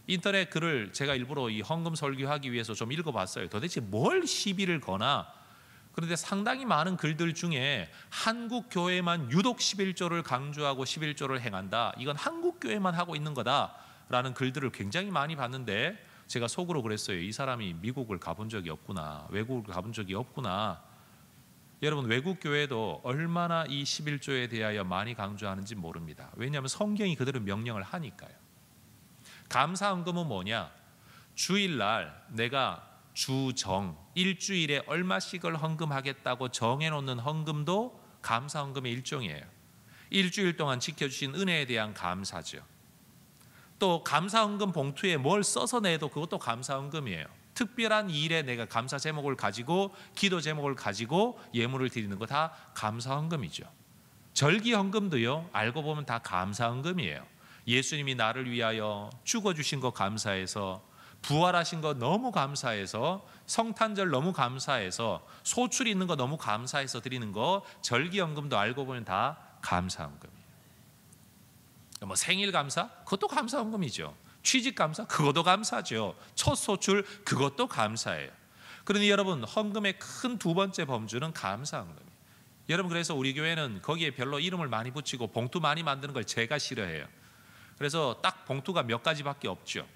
Speaker 1: 인터넷 글을 제가 일부러 이 헌금 설교하기 위해서 좀 읽어봤어요. 도대체 뭘 시비를 거나. 그런데 상당히 많은 글들 중에 한국 교회만 유독 11조를 강조하고 11조를 행한다, 이건 한국 교회만 하고 있는 거다라는 글들을 굉장히 많이 봤는데, 제가 속으로 그랬어요. 이 사람이 미국을 가본 적이 없구나, 외국을 가본 적이 없구나. 여러분, 외국 교회도 얼마나 이 11조에 대하여 많이 강조하는지 모릅니다. 왜냐하면 성경이 그대로 명령을 하니까요. 감사헌금은 뭐냐? 주일날 내가 주정, 일주일에 얼마씩을 헌금하겠다고 정해놓는 헌금도 감사헌금의 일종이에요. 일주일 동안 지켜주신 은혜에 대한 감사죠. 또 감사헌금 봉투에 뭘 써서 내도 그것도 감사헌금이에요. 특별한 일에 내가 감사 제목을 가지고 기도 제목을 가지고 예물을 드리는 거 다 감사헌금이죠. 절기헌금도요, 알고 보면 다 감사헌금이에요. 예수님이 나를 위하여 죽어주신 거 감사해서, 부활하신 거 너무 감사해서, 성탄절 너무 감사해서, 소출 있는 거 너무 감사해서 드리는 거, 절기헌금도 알고 보면 다 감사헌금이에요. 뭐 생일 감사? 그것도 감사헌금이죠. 취직 감사? 그것도 감사죠. 첫 소출? 그것도 감사해요. 그러니 여러분, 헌금의 큰 두 번째 범주는 감사헌금이에요. 여러분, 그래서 우리 교회는 거기에 별로 이름을 많이 붙이고 봉투 많이 만드는 걸 제가 싫어해요. 그래서 딱 봉투가 몇 가지밖에 없죠.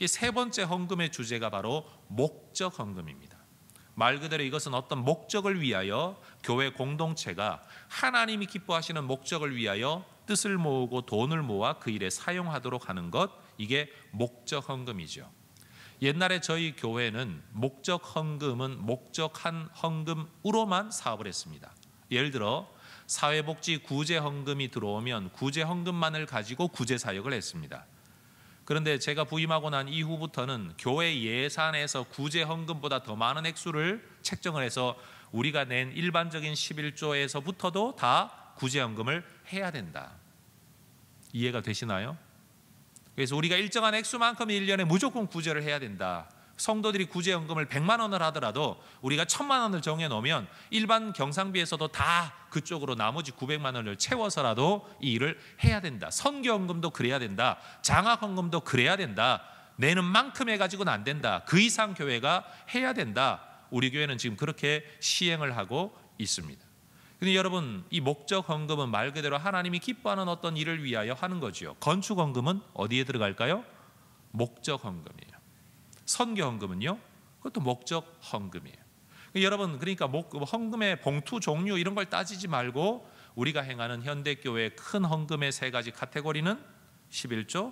Speaker 1: 세 번째 헌금의 주제가 바로 목적 헌금입니다. 말 그대로 이것은 어떤 목적을 위하여 교회 공동체가 하나님이 기뻐하시는 목적을 위하여 뜻을 모으고 돈을 모아 그 일에 사용하도록 하는 것, 이게 목적 헌금이죠. 옛날에 저희 교회는 목적 헌금은 목적한 헌금으로만 사업을 했습니다. 예를 들어 사회복지 구제 헌금이 들어오면 구제 헌금만을 가지고 구제 사역을 했습니다. 그런데 제가 부임하고 난 이후부터는 교회 예산에서 구제 헌금보다 더 많은 액수를 책정을 해서 우리가 낸 일반적인 11조에서부터도 다 구제 헌금을 해야 된다. 이해가 되시나요? 그래서 우리가 일정한 액수만큼 1년에 무조건 구제를 해야 된다. 성도들이 구제연금을 100만 원을 하더라도 우리가 1000만 원을 정해놓으면 일반 경상비에서도 다 그쪽으로 나머지 900만 원을 채워서라도 이 일을 해야 된다. 선교헌금도 그래야 된다. 장학헌금도 그래야 된다. 내는 만큼 해가지고는 안 된다. 그 이상 교회가 해야 된다. 우리 교회는 지금 그렇게 시행을 하고 있습니다. 근데 여러분, 이 목적 헌금은 말 그대로 하나님이 기뻐하는 어떤 일을 위하여 하는 거죠. 건축 헌금은 어디에 들어갈까요? 목적 헌금이에요. 선교 헌금은요? 그것도 목적 헌금이에요. 여러분, 그러니까 헌금의 봉투 종류 이런 걸 따지지 말고 우리가 행하는 현대교회의 큰 헌금의 세 가지 카테고리는 11조,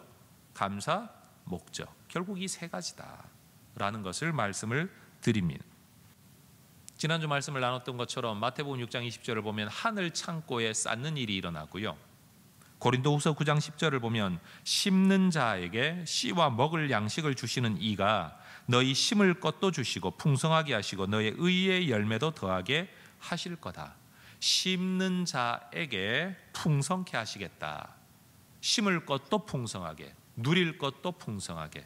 Speaker 1: 감사, 목적. 결국 이 세 가지다라는 것을 말씀을 드립니다. 지난주 말씀을 나눴던 것처럼 마태복음 6장 20절을 보면 하늘 창고에 쌓는 일이 일어나고요. 고린도후서 9장 10절을 보면 심는 자에게 씨와 먹을 양식을 주시는 이가 너희 심을 것도 주시고 풍성하게 하시고 너의 의의 열매도 더하게 하실 거다. 심는 자에게 풍성케 하시겠다. 심을 것도 풍성하게, 누릴 것도 풍성하게.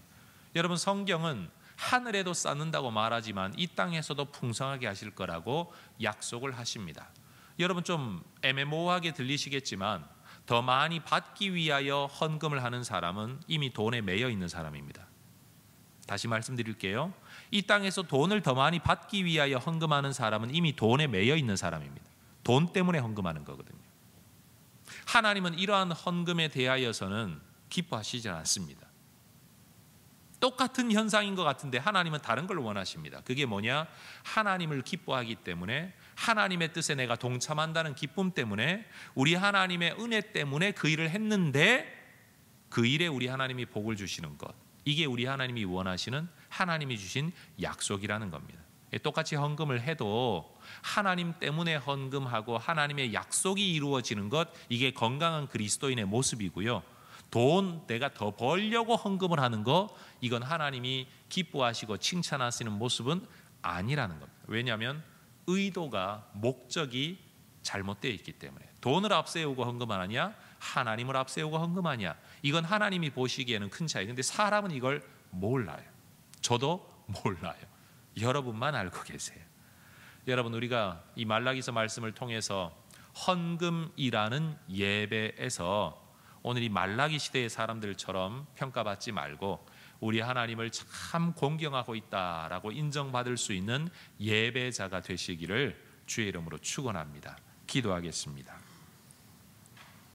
Speaker 1: 여러분, 성경은 하늘에도 쌓는다고 말하지만 이 땅에서도 풍성하게 하실 거라고 약속을 하십니다. 여러분, 좀 애매모호하게 들리시겠지만 더 많이 받기 위하여 헌금을 하는 사람은 이미 돈에 매여 있는 사람입니다. 다시 말씀드릴게요. 이 땅에서 돈을 더 많이 받기 위하여 헌금하는 사람은 이미 돈에 매여 있는 사람입니다. 돈 때문에 헌금하는 거거든요. 하나님은 이러한 헌금에 대하여서는 기뻐하시지 않습니다. 똑같은 현상인 것 같은데 하나님은 다른 걸 원하십니다. 그게 뭐냐? 하나님을 기뻐하기 때문에, 하나님의 뜻에 내가 동참한다는 기쁨 때문에, 우리 하나님의 은혜 때문에 그 일을 했는데 그 일에 우리 하나님이 복을 주시는 것, 이게 우리 하나님이 원하시는, 하나님이 주신 약속이라는 겁니다. 똑같이 헌금을 해도 하나님 때문에 헌금하고 하나님의 약속이 이루어지는 것, 이게 건강한 그리스도인의 모습이고요. 돈 내가 더 벌려고 헌금을 하는 거, 이건 하나님이 기뻐하시고 칭찬하시는 모습은 아니라는 겁니다. 왜냐하면 의도가, 목적이 잘못되어 있기 때문에. 돈을 앞세우고 헌금하느냐, 하나님을 앞세우고 헌금하냐, 이건 하나님이 보시기에는 큰 차이. 근데 사람은 이걸 몰라요. 저도 몰라요. 여러분만 알고 계세요. 여러분, 우리가 이 말라기서 말씀을 통해서 헌금이라는 예배에서 오늘 이 말라기 시대의 사람들처럼 평가받지 말고 우리 하나님을 참 공경하고 있다라고 인정받을 수 있는 예배자가 되시기를 주의 이름으로 축원합니다. 기도하겠습니다.